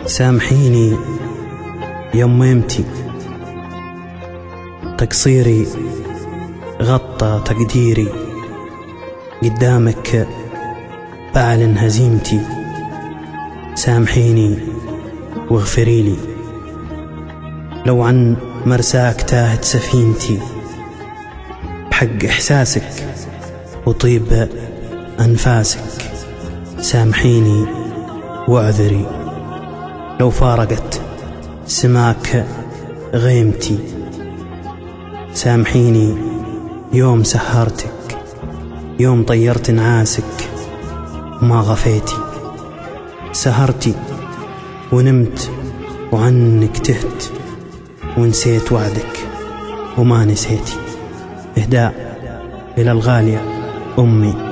سامحيني يميمتي، تقصيري غطى تقديري، قدامك بعلن هزيمتي. سامحيني واغفريلي، لو عن مرساك تاهت سفينتي، بحق إحساسك وطيب أنفاسك. سامحيني واعذري، لو فارقت سماك غيمتي. سامحيني يوم سهرتك، يوم طيرت نعاسك ما غفيتي. سهرتي ونمت وعنك تهت، ونسيت وعدك وما نسيتي. إهداء إلى الغالية أمي.